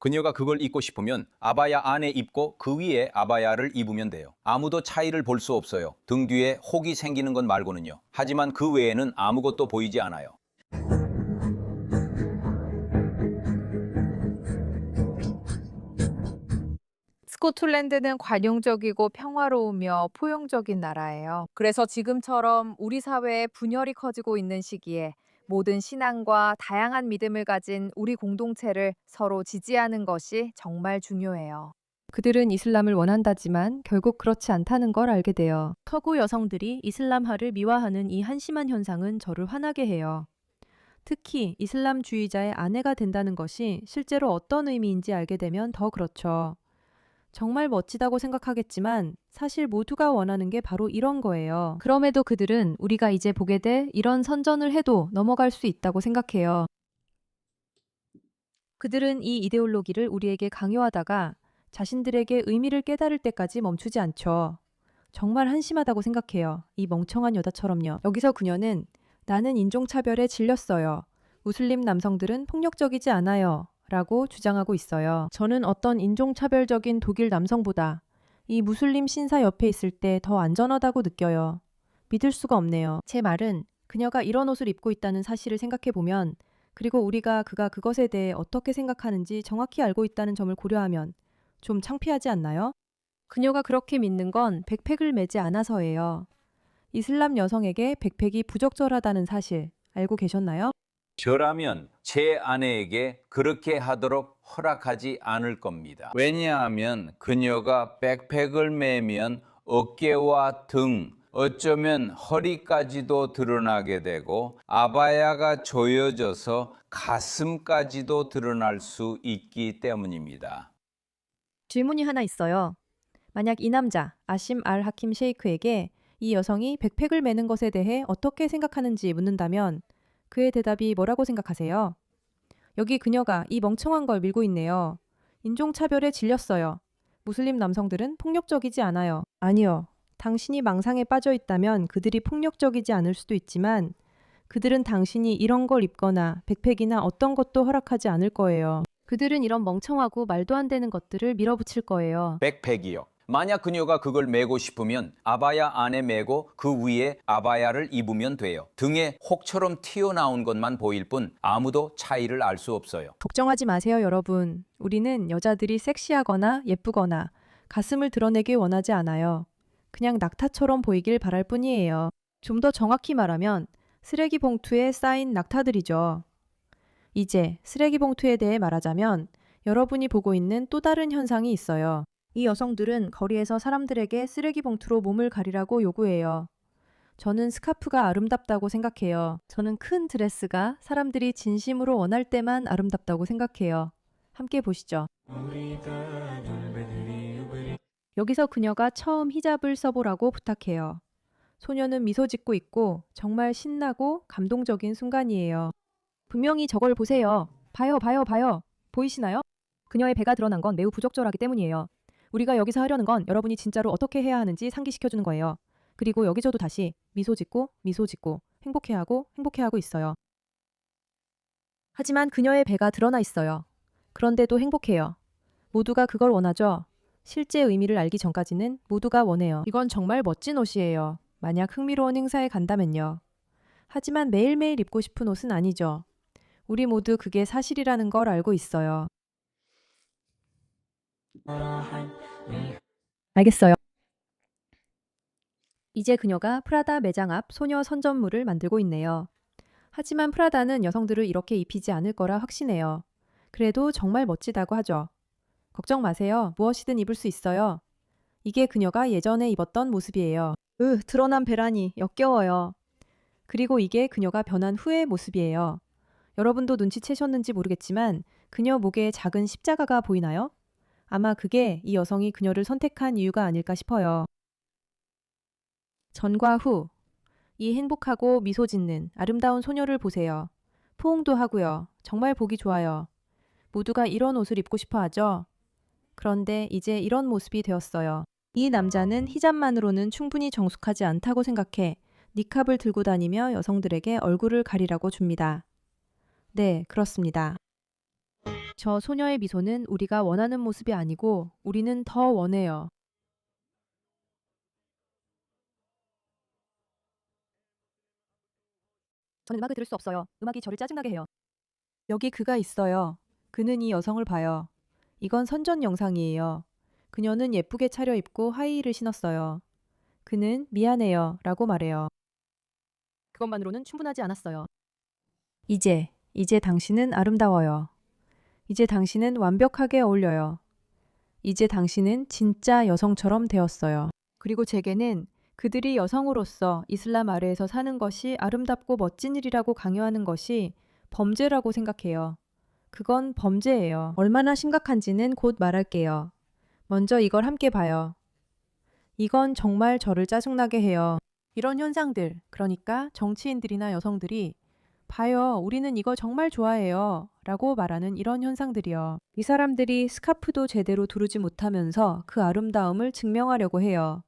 그녀가 그걸 입고 싶으면 아바야 안에 입고 그 위에 아바야를 입으면 돼요. 아무도 차이를 볼 수 없어요. 등 뒤에 혹이 생기는 것 말고는요. 하지만 그 외에는 아무것도 보이지 않아요. 스코틀랜드는 관용적이고 평화로우며 포용적인 나라예요. 그래서 지금처럼 우리 사회에 분열이 커지고 있는 시기에 모든 신앙과 다양한 믿음을 가진 우리 공동체를 서로 지지하는 것이 정말 중요해요. 그들은 이슬람을 원한다지만 결국 그렇지 않다는 걸 알게 돼요. 서구 여성들이 이슬람화를 미화하는 이 한심한 현상은 저를 화나게 해요. 특히 이슬람주의자의 아내가 된다는 것이 실제로 어떤 의미인지 알게 되면 더 그렇죠. 정말 멋지다고 생각하겠지만 사실 모두가 원하는 게 바로 이런 거예요. 그럼에도 그들은 우리가 이제 보게 될 이런 선전을 해도 넘어갈 수 있다고 생각해요. 그들은 이 이데올로기를 우리에게 강요하다가 자신들에게 의미를 깨달을 때까지 멈추지 않죠. 정말 한심하다고 생각해요. 이 멍청한 여자처럼요. 여기서 그녀는 나는 인종차별에 질렸어요. 무슬림 남성들은 폭력적이지 않아요. 라고 주장하고 있어요. 저는 어떤 인종차별적인 독일 남성보다 이 무슬림 신사 옆에 있을 때 더 안전하다고 느껴요. 믿을 수가 없네요. 제 말은 그녀가 이런 옷을 입고 있다는 사실을 생각해보면 그리고 우리가 그가 그것에 대해 어떻게 생각하는지 정확히 알고 있다는 점을 고려하면 좀 창피하지 않나요? 그녀가 그렇게 믿는 건 백팩을 매지 않아서예요. 이슬람 여성에게 백팩이 부적절하다는 사실 알고 계셨나요? 저라면 제 아내에게 그렇게 하도록 허락하지 않을 겁니다. 왜냐하면 그녀가 백팩을 매면 어깨와 등, 어쩌면 허리까지도 드러나게 되고 아바야가 조여져서 가슴까지도 드러날 수 있기 때문입니다. 질문이 하나 있어요. 만약 이 남자, 아심 알 하킴 셰이크에게 이 여성이 백팩을 매는 것에 대해 어떻게 생각하는지 묻는다면 그의 대답이 뭐라고 생각하세요? 여기 그녀가 이 멍청한 걸 밀고 있네요. 인종차별에 질렸어요. 무슬림 남성들은 폭력적이지 않아요. 아니요. 당신이 망상에 빠져 있다면 그들이 폭력적이지 않을 수도 있지만 그들은 당신이 이런 걸 입거나 백팩이나 어떤 것도 허락하지 않을 거예요. 그들은 이런 멍청하고 말도 안 되는 것들을 밀어붙일 거예요. 백팩이요. 만약 그녀가 그걸 메고 싶으면 아바야 안에 메고 그 위에 아바야를 입으면 돼요. 등에 혹처럼 튀어나온 것만 보일 뿐 아무도 차이를 알 수 없어요. 걱정하지 마세요, 여러분. 우리는 여자들이 섹시하거나 예쁘거나 가슴을 드러내길 원하지 않아요. 그냥 낙타처럼 보이길 바랄 뿐이에요. 좀 더 정확히 말하면 쓰레기 봉투에 쌓인 낙타들이죠. 이제 쓰레기 봉투에 대해 말하자면 여러분이 보고 있는 또 다른 현상이 있어요. 이 여성들은 거리에서 사람들에게 쓰레기 봉투로 몸을 가리라고 요구해요. 저는 스카프가 아름답다고 생각해요. 저는 큰 드레스가 사람들이 진심으로 원할 때만 아름답다고 생각해요. 함께 보시죠. 여기서 그녀가 처음 히잡을 써보라고 부탁해요. 소녀는 미소 짓고 있고 정말 신나고 감동적인 순간이에요. 분명히 저걸 보세요. 봐요, 봐요, 봐요. 보이시나요? 그녀의 배가 드러난 건 매우 부적절하기 때문이에요. 우리가 여기서 하려는 건 여러분이 진짜로 어떻게 해야 하는지 상기시켜주는 거예요. 그리고 여기저도 다시 미소 짓고 행복해하고 있어요. 하지만 그녀의 배가 드러나 있어요. 그런데도 행복해요. 모두가 그걸 원하죠. 실제 의미를 알기 전까지는 모두가 원해요. 이건 정말 멋진 옷이에요. 만약 흥미로운 행사에 간다면요. 하지만 매일매일 입고 싶은 옷은 아니죠. 우리 모두 그게 사실이라는 걸 알고 있어요. 알겠어요. 이제 그녀가 프라다 매장 앞 소녀 선전물을 만들고 있네요. 하지만 프라다는 여성들을 이렇게 입히지 않을 거라 확신해요. 그래도 정말 멋지다고 하죠. 걱정 마세요. 무엇이든 입을 수 있어요. 이게 그녀가 예전에 입었던 모습이에요. 드러난 배라니 역겨워요. 그리고 이게 그녀가 변한 후의 모습이에요. 여러분도 눈치채셨는지 모르겠지만 그녀 목에 작은 십자가가 보이나요? 아마 그게 이 여성이 그녀를 선택한 이유가 아닐까 싶어요. 전과 후. 이 행복하고 미소 짓는 아름다운 소녀를 보세요. 포옹도 하고요. 정말 보기 좋아요. 모두가 이런 옷을 입고 싶어 하죠. 그런데 이제 이런 모습이 되었어요. 이 남자는 히잡만으로는 충분히 정숙하지 않다고 생각해 니캅을 들고 다니며 여성들에게 얼굴을 가리라고 줍니다. 네, 그렇습니다. 저 소녀의 미소는 우리가 원하는 모습이 아니고 우리는 더 원해요. 저는 음악을 들을 수 없어요. 음악이 저를 짜증나게 해요. 여기 그가 있어요. 그는 이 여성을 봐요. 이건 선전 영상이에요. 그녀는 예쁘게 차려입고 하이힐을 신었어요. 그는 미안해요 라고 말해요. 그것만으로는 충분하지 않았어요. 이제 당신은 아름다워요. 이제 당신은 완벽하게 어울려요. 이제 당신은 진짜 여성처럼 되었어요. 그리고 제게는 그들이 여성으로서 이슬람 아래에서 사는 것이 아름답고 멋진 일이라고 강요하는 것이 범죄라고 생각해요. 그건 범죄예요. 얼마나 심각한지는 곧 말할게요. 먼저 이걸 함께 봐요. 이건 정말 저를 짜증나게 해요. 이런 현상들, 그러니까 정치인들이나 여성들이 봐요, 우리는 이거 정말 좋아해요 라고 말하는 이런 현상들이요. 이 사람들이 스카프도 제대로 두르지 못하면서 그 아름다움을 증명하려고 해요.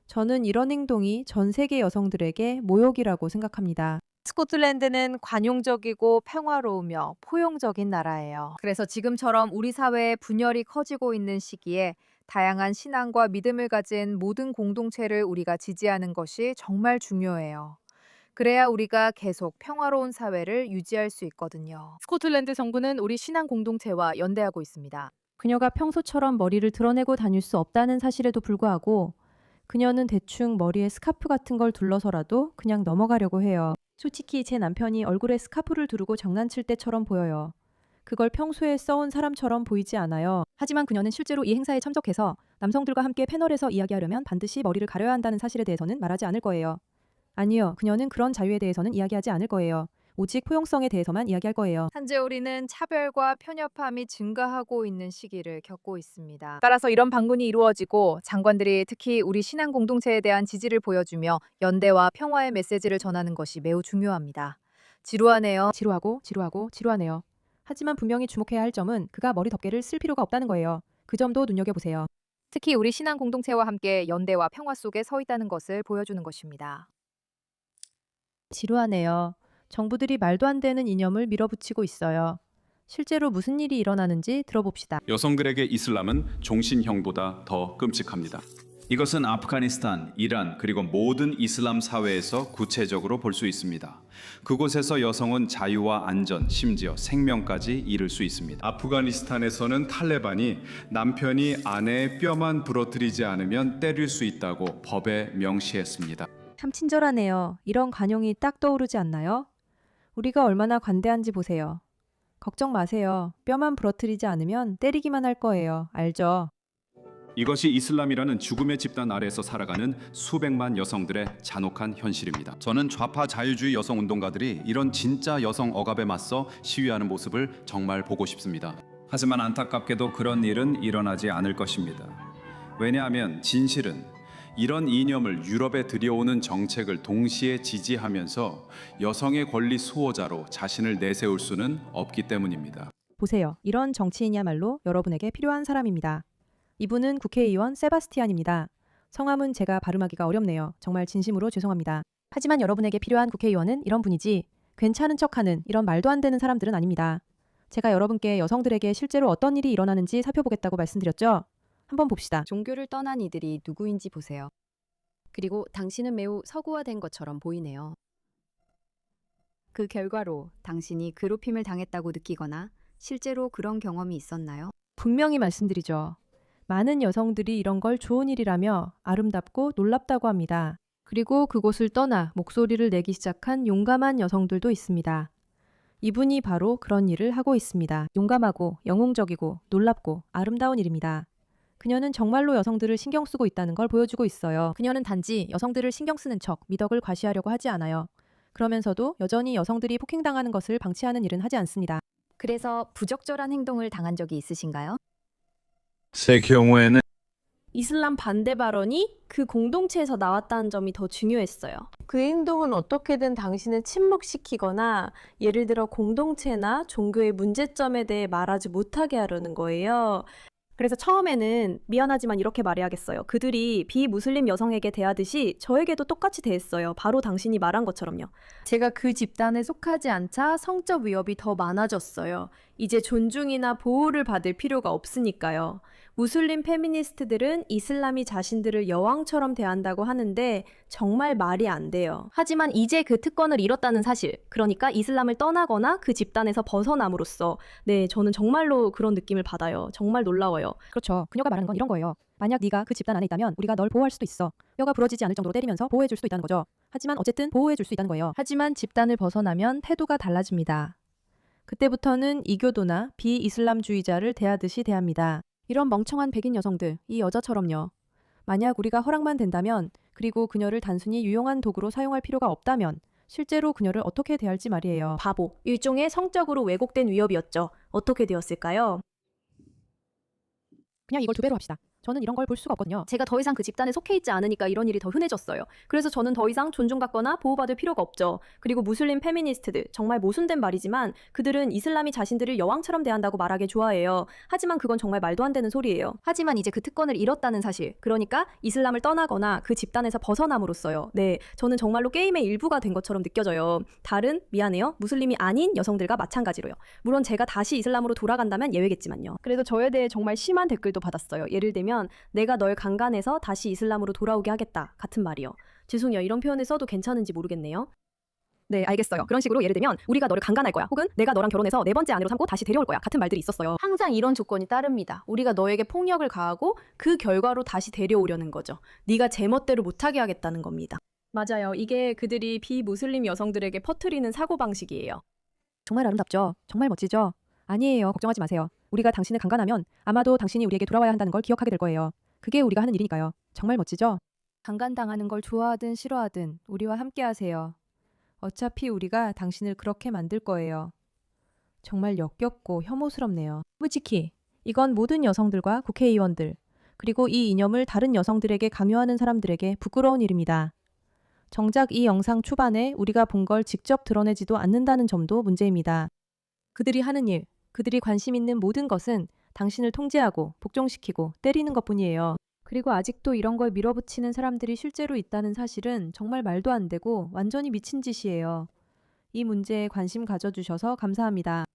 저는 이런 행동이 전 세계 여성들에게 모욕이라고 생각합니다. 스코틀랜드는 관용적이고 평화로우며 포용적인 나라예요. 그래서 지금처럼 우리 사회의 분열이 커지고 있는 시기에 다양한 신앙과 믿음을 가진 모든 공동체를 우리가 지지하는 것이 정말 중요해요. 그래야 우리가 계속 평화로운 사회를 유지할 수 있거든요. 스코틀랜드 정부는 우리 신앙 공동체와 연대하고 있습니다. 그녀가 평소처럼 머리를 드러내고 다닐 수 없다는 사실에도 불구하고 그녀는 대충 머리에 스카프 같은 걸 둘러서라도 그냥 넘어가려고 해요. 솔직히 제 남편이 얼굴에 스카프를 두르고 장난칠 때처럼 보여요. 그걸 평소에 써온 사람처럼 보이지 않아요. 하지만 그녀는 실제로 이 행사에 참석해서 남성들과 함께 패널에서 이야기하려면 반드시 머리를 가려야 한다는 사실에 대해서는 말하지 않을 거예요. 아니요, 그녀는 그런 자유에 대해서는 이야기하지 않을 거예요. 오직 포용성에 대해서만 이야기할 거예요. 현재 우리는 차별과 편협함이 증가하고 있는 시기를 겪고 있습니다. 따라서 이런 방문이 이루어지고 장관들이 특히 우리 신앙 공동체에 대한 지지를 보여주며 연대와 평화의 메시지를 전하는 것이 매우 중요합니다. 지루하네요. 지루하네요. 하지만 분명히 주목해야 할 점은 그가 머리 덮개를 쓸 필요가 없다는 거예요. 그 점도 눈여겨보세요. 특히 우리 신앙 공동체와 함께 연대와 평화 속에 서 있다는 것을 보여주는 것입니다. 지루하네요. 정부들이 말도 안 되는 이념을 밀어붙이고 있어요. 실제로 무슨 일이 일어나는지 들어봅시다. 여성들에게 이슬람은 종신형보다 더 끔찍합니다. 이것은 아프가니스탄, 이란 그리고 모든 이슬람 사회에서 구체적으로 볼 수 있습니다. 그곳에서 여성은 자유와 안전, 심지어 생명까지 잃을 수 있습니다. 아프가니스탄에서는 탈레반이 남편이 아내의 뼈만 부러뜨리지 않으면 때릴 수 있다고 법에 명시했습니다. 참 친절하네요. 이런 관용이 딱 떠오르지 않나요? 우리가 얼마나 관대한지 보세요. 걱정 마세요. 뼈만 부러뜨리지 않으면 때리기만 할 거예요. 알죠? 이것이 이슬람이라는 죽음의 집단 아래에서 살아가는 수백만 여성들의 잔혹한 현실입니다. 저는 좌파 자유주의 여성 운동가들이 이런 진짜 여성 억압에 맞서 시위하는 모습을 정말 보고 싶습니다. 하지만 안타깝게도 그런 일은 일어나지 않을 것입니다. 왜냐하면 진실은 이런 이념을 유럽에 들여오는 정책을 동시에 지지하면서 여성의 권리 수호자로 자신을 내세울 수는 없기 때문입니다. 보세요. 이런 정치인이야말로 여러분에게 필요한 사람입니다. 이분은 국회의원 세바스티안입니다. 성함은 제가 발음하기가 어렵네요. 정말 진심으로 죄송합니다. 하지만 여러분에게 필요한 국회의원은 이런 분이지 괜찮은 척하는 이런 말도 안 되는 사람들은 아닙니다. 제가 여러분께 여성들에게 실제로 어떤 일이 일어나는지 살펴보겠다고 말씀드렸죠? 한번 봅시다. 종교를 떠난 이들이 누구인지 보세요. 그리고 당신은 매우 서구화된 것처럼 보이네요. 그 결과로 당신이 괴롭힘을 당했다고 느끼거나 실제로 그런 경험이 있었나요? 분명히 말씀드리죠. 많은 여성들이 이런 걸 좋은 일이라며 아름답고 놀랍다고 합니다. 그리고 그곳을 떠나 목소리를 내기 시작한 용감한 여성들도 있습니다. 이분이 바로 그런 일을 하고 있습니다. 용감하고 영웅적이고 놀랍고 아름다운 일입니다. 그녀는 정말로 여성들을 신경 쓰고 있다는 걸 보여주고 있어요. 그녀는 단지 여성들을 신경 쓰는 척 미덕을 과시하려고 하지 않아요. 그러면서도 여전히 여성들이 폭행당하는 것을 방치하는 일은 하지 않습니다. 그래서 부적절한 행동을 당한 적이 있으신가요? 제 경우에는 이슬람 반대 발언이 그 공동체에서 나왔다는 점이 더 중요했어요. 그 행동은 어떻게든 당신을 침묵시키거나 예를 들어 공동체나 종교의 문제점에 대해 말하지 못하게 하려는 거예요. 그래서 처음에는 미안하지만 이렇게 말해야겠어요. 그들이 비무슬림 여성에게 대하듯이 저에게도 똑같이 대했어요. 바로 당신이 말한 것처럼요. 제가 그 집단에 속하지 않자 성적 위협이 더 많아졌어요. 이제 존중이나 보호를 받을 필요가 없으니까요. 무슬림 페미니스트들은 이슬람이 자신들을 여왕처럼 대한다고 하는데 정말 말이 안 돼요. 하지만 이제 그 특권을 잃었다는 사실, 그러니까 이슬람을 떠나거나 그 집단에서 벗어남으로써 네, 저는 정말로 그런 느낌을 받아요. 정말 놀라워요. 그렇죠. 그녀가 말하는 건 이런 거예요. 만약 네가 그 집단 안에 있다면 우리가 널 보호할 수도 있어. 뼈가 부러지지 않을 정도로 때리면서 보호해줄 수도 있다는 거죠. 하지만 어쨌든 보호해줄 수 있다는 거예요. 하지만 집단을 벗어나면 태도가 달라집니다. 그때부터는 이교도나 비이슬람주의자를 대하듯이 대합니다. 이런 멍청한 백인 여성들, 이 여자처럼요. 만약 우리가 허락만 된다면, 그리고 그녀를 단순히 유용한 도구로 사용할 필요가 없다면 실제로 그녀를 어떻게 대할지 말이에요. 바보, 일종의 성적으로 왜곡된 위협이었죠. 어떻게 되었을까요? 그냥 이걸 2배로 합시다. 저는 이런 걸 볼 수가 없거든요. 제가 더 이상 그 집단에 속해 있지 않으니까 이런 일이 더 흔해졌어요. 그래서 저는 더 이상 존중받거나 보호받을 필요가 없죠. 그리고 무슬림 페미니스트들, 정말 모순된 말이지만 그들은 이슬람이 자신들을 여왕처럼 대한다고 말하기 좋아해요. 하지만 그건 정말 말도 안 되는 소리예요. 하지만 이제 그 특권을 잃었다는 사실, 그러니까 이슬람을 떠나거나 그 집단에서 벗어남으로써요. 네, 저는 정말로 게임의 일부가 된 것처럼 느껴져요. 다른, 미안해요, 무슬림이 아닌 여성들과 마찬가지로요. 물론 제가 다시 이슬람으로 돌아간다면 예외겠지만요. 그래서 저에 대해 정말 심한 댓글도 받았어요. 예를 들면 내가 널 강간해서 다시 이슬람으로 돌아오게 하겠다 같은 말이요. 죄송해요. 이런 표현을 써도 괜찮은지 모르겠네요. 네, 알겠어요. 그런 식으로 예를 들면 우리가 너를 강간할 거야. 혹은 내가 너랑 결혼해서 4번째 아내로 삼고 다시 데려올 거야. 같은 말들이 있었어요. 항상 이런 조건이 따릅니다. 우리가 너에게 폭력을 가하고 그 결과로 다시 데려오려는 거죠. 네가 제멋대로 못하게 하겠다는 겁니다. 맞아요. 이게 그들이 비무슬림 여성들에게 퍼뜨리는 사고방식이에요. 정말 아름답죠? 정말 멋지죠? 아니에요. 걱정하지 마세요. 우리가 당신을 강간하면 아마도 당신이 우리에게 돌아와야 한다는 걸 기억하게 될 거예요. 그게 우리가 하는 일이니까요. 정말 멋지죠? 강간당하는 걸 좋아하든 싫어하든 우리와 함께 하세요. 어차피 우리가 당신을 그렇게 만들 거예요. 정말 역겹고 혐오스럽네요. 솔직히 이건 모든 여성들과 국회의원들, 그리고 이 이념을 다른 여성들에게 강요하는 사람들에게 부끄러운 일입니다. 정작 이 영상 초반에 우리가 본 걸 직접 드러내지도 않는다는 점도 문제입니다. 그들이 하는 일, 그들이 관심 있는 모든 것은 당신을 통제하고 복종시키고 때리는 것뿐이에요. 그리고 아직도 이런 걸 밀어붙이는 사람들이 실제로 있다는 사실은 정말 말도 안 되고 완전히 미친 짓이에요. 이 문제에 관심 가져주셔서 감사합니다.